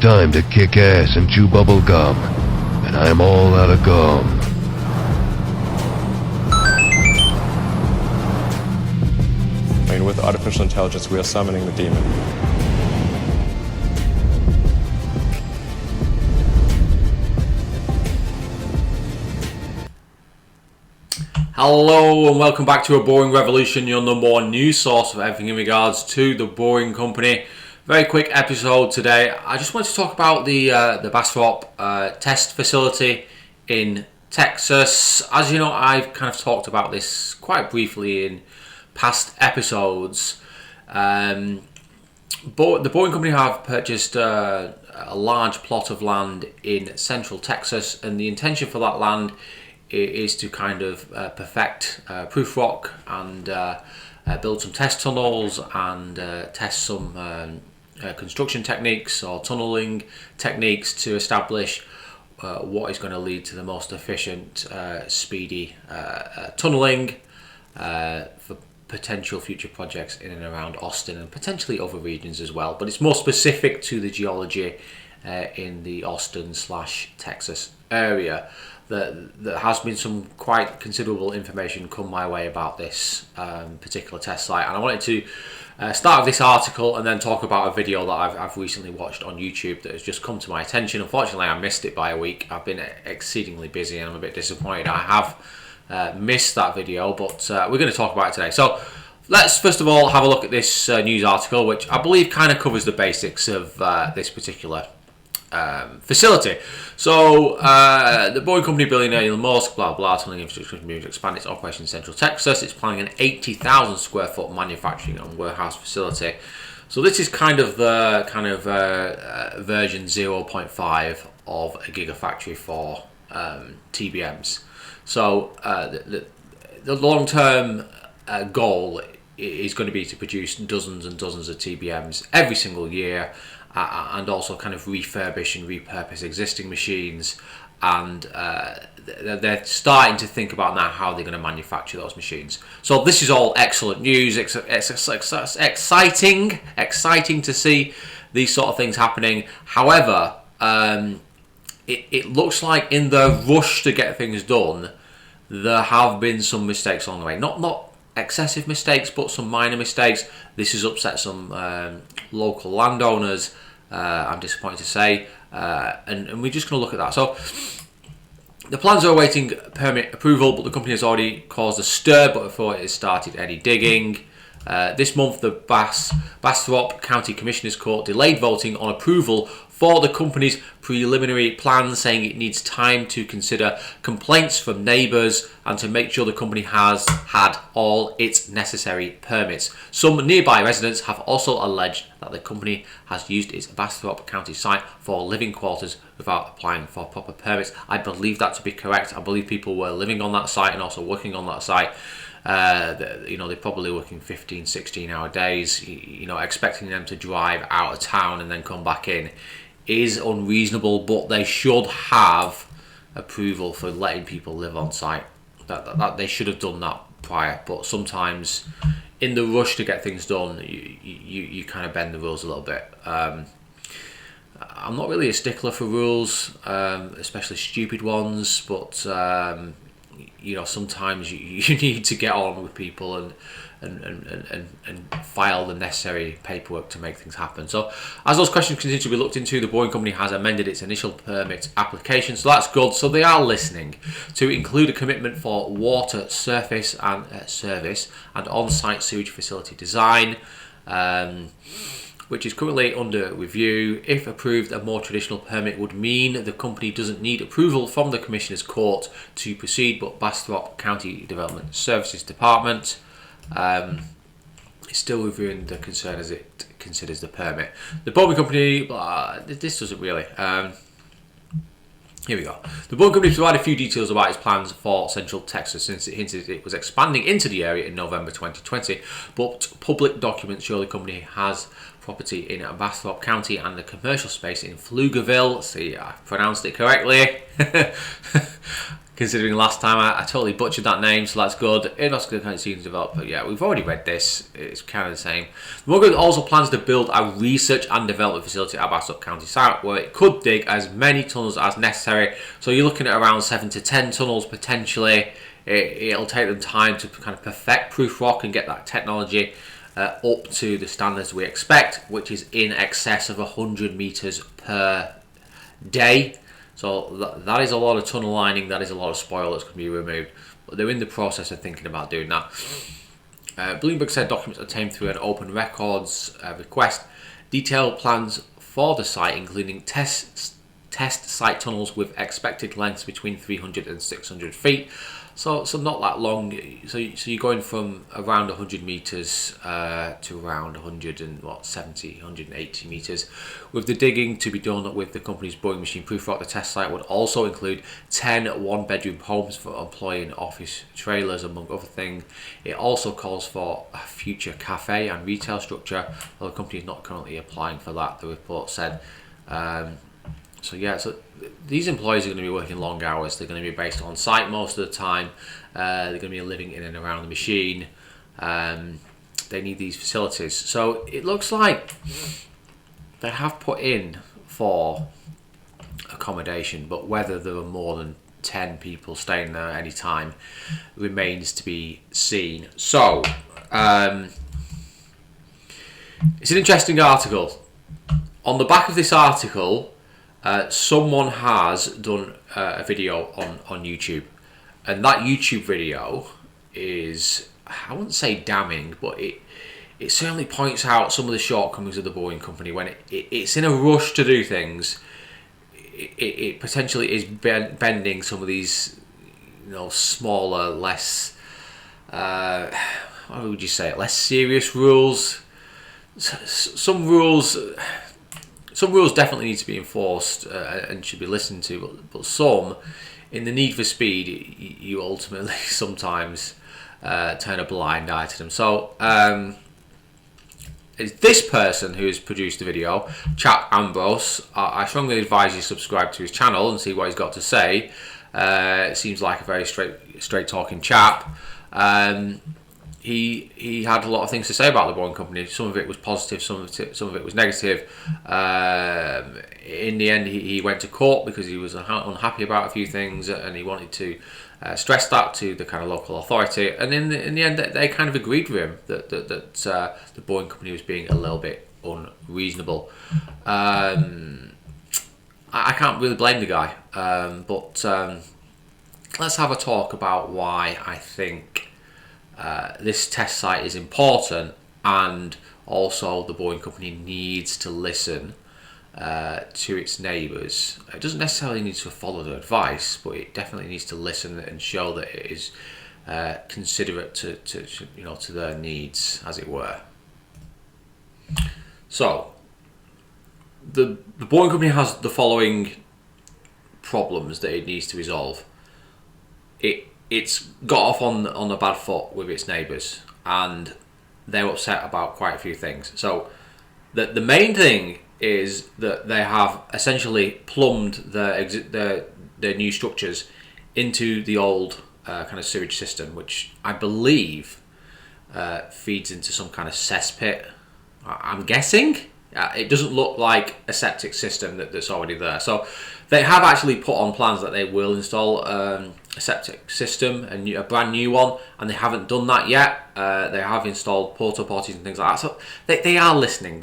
time to kick ass and chew bubble gum, and I am all out of gum. And with artificial intelligence, we are summoning the demon. Hello and welcome back to A Boring Revolution, your number one news source for everything in regards to the Boring Company. Very quick episode today. I just wanted to talk about the Bastrop test facility in Texas. As you know, I've kind of talked about this quite briefly in past episodes. But the Boring Company have purchased a large plot of land in central Texas, and the intention for that land is to kind of perfect Prufrock and build some test tunnels and test some construction techniques or tunneling techniques to establish what is going to lead to the most efficient, speedy tunneling for potential future projects in and around Austin and potentially other regions as well. But it's more specific to the geology in the Austin/Texas area. There has been some quite considerable information come my way about this particular test site, and I wanted to start with this article and then talk about a video that I've recently watched on YouTube that has just come to my attention. Unfortunately, I missed it by a week. I've been exceedingly busy and I'm a bit disappointed I have missed that video, but we're going to talk about it today. So let's first of all have a look at this news article, which I believe kind of covers the basics of this particular facility. So the Boring Company billionaire Elon Musk, blah blah, tunneling infrastructure to expand its operation in Central Texas. It's planning an 80,000 square foot manufacturing and warehouse facility. So this is kind of the version 0.5 of a gigafactory for TBMs. So the long-term goal is going to be to produce dozens and dozens of TBMs every single year, and also kind of refurbish and repurpose existing machines, and they're starting to think about now how they're going to manufacture those machines. So this is all excellent news. It's exciting to see these sort of things happening. However, it looks like in the rush to get things done, there have been some mistakes along the way. Not excessive mistakes, but some minor mistakes. This has upset some local landowners, I'm disappointed to say, and we're just going to look at that. So the plans are awaiting permit approval, but the company has already caused a stir before it has started any digging. This month, the Bastrop County Commissioners Court delayed voting on approval for the company's preliminary plan, saying it needs time to consider complaints from neighbours and to make sure the company has had all its necessary permits. Some nearby residents have also alleged that the company has used its Bastrop County site for living quarters without applying for proper permits. I believe that to be correct. I believe people were living on that site and also working on that site. They're probably working 15, 16-hour days. Expecting them to drive out of town and then come back in is unreasonable, but they should have approval for letting people live on site. That they should have done that prior, but sometimes in the rush to get things done, you kind of bend the rules a little bit. I'm not really a stickler for rules, especially stupid ones, but sometimes you need to get on with people and file the necessary paperwork to make things happen. So as those questions continue to be looked into, the Boring Company has amended its initial permit application, so that's good. So they are listening to include a commitment for water surface and service and on-site sewage facility design, which is currently under review. If approved, a more traditional permit would mean the company doesn't need approval from the Commissioner's Court to proceed, but Bastrop County Development Services Department is still reviewing the concern as it considers the permit. The Boring Company, this doesn't really. Here we go. The Boring Company provided a few details about its plans for Central Texas, since it hinted it was expanding into the area in November 2020, but public documents show the company has property in Bastrop County and a commercial space in Pflugerville. See, I pronounced it correctly. Considering last time I totally butchered that name, so that's good. It's not going to kind of seem to develop, but yeah, we've already read this. It's kind of the same. The Morgan also plans to build a research and development facility at Bastrop County site where it could dig as many tunnels as necessary. So you're looking at around 7 to 10 tunnels potentially. It'll take them time to kind of perfect Prufrock and get that technology up to the standards we expect, which is in excess of 100 meters per day. So that is a lot of tunnel lining, that is a lot of spoil that's going to be removed. But they're in the process of thinking about doing that. Bloomberg said documents obtained through an open records request detailed plans for the site, including test site tunnels with expected lengths between 300 and 600 feet. So not that long. So you're going from around 100 meters to around 170, 180 meters. With the digging to be done with the company's boring machine Prufrock, the test site would also include 10 one-bedroom homes for employee and office trailers, among other things. It also calls for a future cafe and retail structure, although the company is not currently applying for that, the report said. So these employees are going to be working long hours. They're going to be based on site most of the time. They're going to be living in and around the machine. They need these facilities. So it looks like they have put in for accommodation, but whether there are more than 10 people staying there at any time remains to be seen. So it's an interesting article. On the back of this article, someone has done a video on YouTube, and that YouTube video is, I wouldn't say damning, but it certainly points out some of the shortcomings of the Boring Company. When it's in a rush to do things, it potentially is bending some of these, smaller, less, how would you say it, less serious rules. Some rules definitely need to be enforced and should be listened to, but some, in the need for speed, you ultimately sometimes turn a blind eye to them. So it's this person who has produced the video, Chap Ambrose. I strongly advise you subscribe to his channel and see what he's got to say. It seems like a very straight talking chap. He had a lot of things to say about the Boring Company. Some of it was positive, some of it was negative. In the end, he went to court because he was unhappy about a few things, and he wanted to stress that to the kind of local authority. And in the end, they kind of agreed with him that the Boring Company was being a little bit unreasonable. I can't really blame the guy, but let's have a talk about why I think this test site is important, and also the Boring Company needs to listen to its neighbours. It doesn't necessarily need to follow their advice, but it definitely needs to listen and show that it is considerate to their needs, as it were. So the Boring Company has the following problems that it needs to resolve. It's got off on a bad foot with its neighbours, and they're upset about quite a few things. So the main thing is that they have essentially plumbed their new structures into the old kind of sewage system, which I believe feeds into some kind of cesspit. I'm guessing. It doesn't look like a septic system that's already there. So they have actually put on plans that they will install a septic system, a brand new one, and they haven't done that yet. They have installed porta potties and things like that. So they are listening.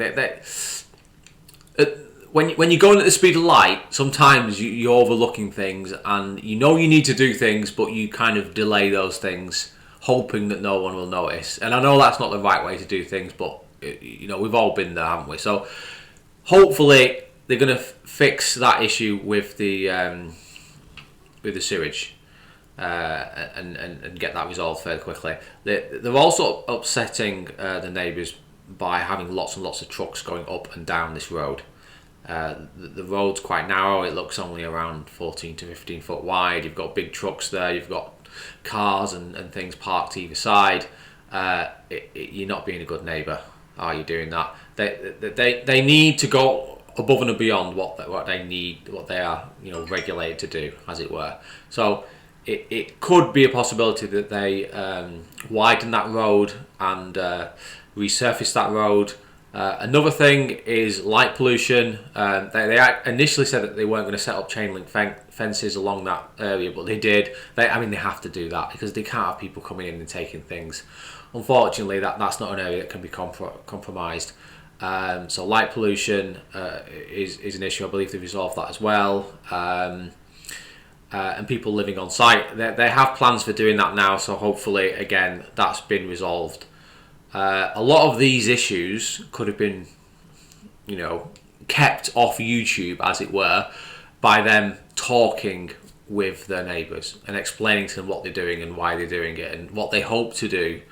When you're going at the speed of light, sometimes you're overlooking things, and you need to do things, but you kind of delay those things, hoping that no one will notice. And I know that's not the right way to do things, but we've all been there, haven't we? So hopefully they're going to fix that issue with the sewage and get that resolved fairly quickly. They're also upsetting the neighbours by having lots and lots of trucks going up and down this road. The road's quite narrow. It looks only around 14 to 15 foot wide. You've got big trucks there. You've got cars and things parked either side. You're not being a good neighbour, are you, doing that? They need to go above and beyond what they need, what they are regulated to do, as it were. So it could be a possibility that they widen that road and resurface that road. Another thing is light pollution. They initially said that they weren't going to set up chain link fences along that area, but they did. They have to do that because they can't have people coming in and taking things. Unfortunately, that's not an area that can be compromised. So light pollution is an issue. I believe they've resolved that as well. And people living on site, they have plans for doing that now. So hopefully, again, that's been resolved. A lot of these issues could have been, kept off YouTube, as it were, by them talking with their neighbours and explaining to them what they're doing and why they're doing it and what they hope to do.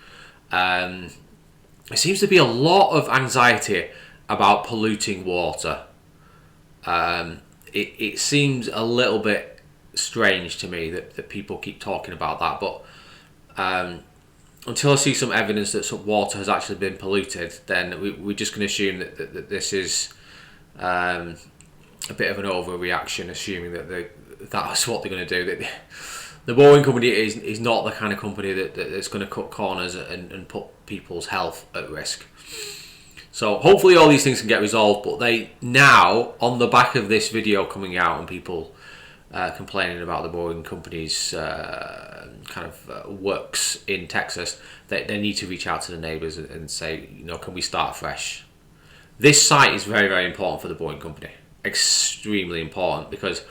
There seems to be a lot of anxiety about polluting water. It seems a little bit strange to me that people keep talking about that, but until I see some evidence that some water has actually been polluted, then we're just going to assume that this is a bit of an overreaction, assuming that's what they're going to do. The boring company is not the kind of company that's going to cut corners and put people's health at risk. So hopefully all these things can get resolved, but they now, on the back of this video coming out and people complaining about the boring company's works in Texas, they need to reach out to the neighbours and say, can we start fresh? This site is very, very important for the boring company. Extremely important, because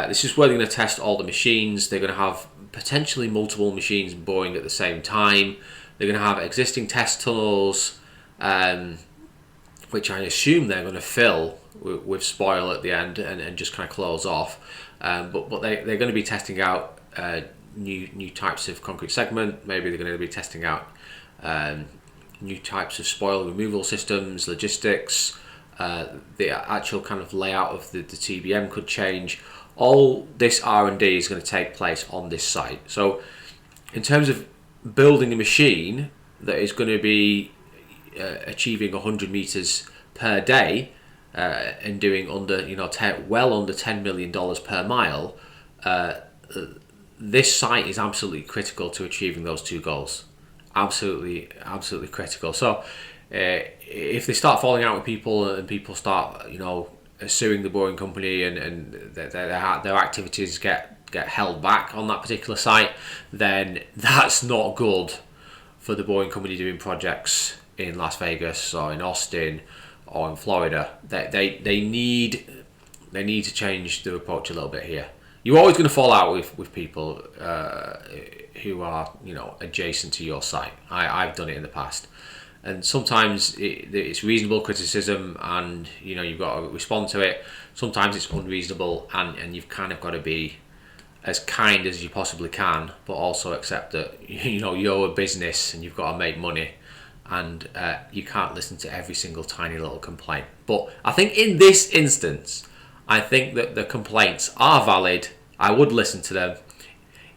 this is where they're going to test all the machines. They're going to have potentially multiple machines boring at the same time. They're going to have existing test tunnels, which I assume they're going to fill with spoil at the end and just kind of close off. But they're going to be testing out new types of concrete segment. Maybe they're going to be testing out new types of spoil removal systems, logistics. The actual kind of layout of the TBM could change. All this R&D is going to take place on this site. So in terms of building a machine that is going to be achieving 100 meters per day and doing under well under $10 million per mile, this site is absolutely critical to achieving those two goals. Absolutely critical. So if they start falling out with people and people start suing the boring company and their activities get held back on that particular site, then that's not good for the boring company doing projects in Las Vegas or in Austin or in Florida. They need to change their approach a little bit here. You're always going to fall out with people who are adjacent to your site. I've done it in the past, and sometimes it's reasonable criticism, and you've got to respond to it. Sometimes it's unreasonable, and you've kind of got to be as kind as you possibly can, but also accept that you're a business and you've got to make money, and you can't listen to every single tiny little complaint. But I think in this instance, I think that the complaints are valid. I would listen to them.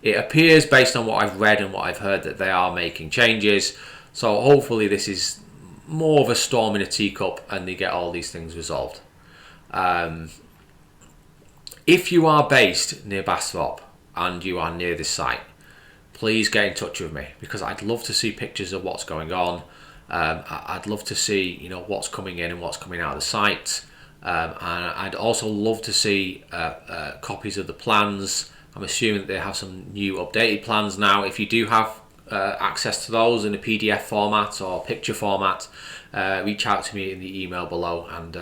It appears, based on what I've read and what I've heard, that they are making changes. So hopefully this is more of a storm in a teacup and they get all these things resolved. If you are based near Bastrop and you are near this site, please get in touch with me, because I'd love to see pictures of what's going on. I'd love to see what's coming in and what's coming out of the site. And I'd also love to see copies of the plans. I'm assuming that they have some new updated plans now. If you do have access to those in a PDF format or picture format, reach out to me in the email below and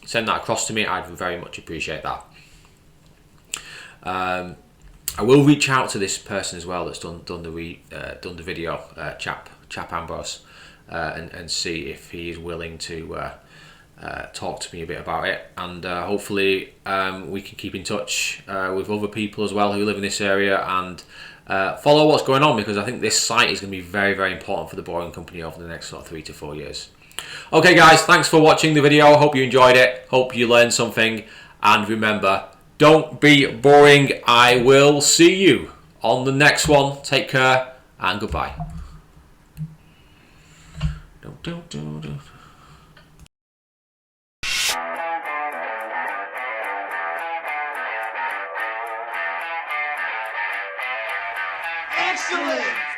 send that across to me. I'd very much appreciate that. I will reach out to this person as well that's done the video, chap Ambrose, and see if he is willing to talk to me a bit about it, and hopefully we can keep in touch with other people as well who live in this area and follow what's going on, because I think this site is going to be very, very important for the boring company over the next 3 to 4 years. Okay guys, thanks for watching the video. Hope you enjoyed it. Hope you learned something, and remember, don't be boring. I will see you on the next one. Take care and goodbye. Excellent!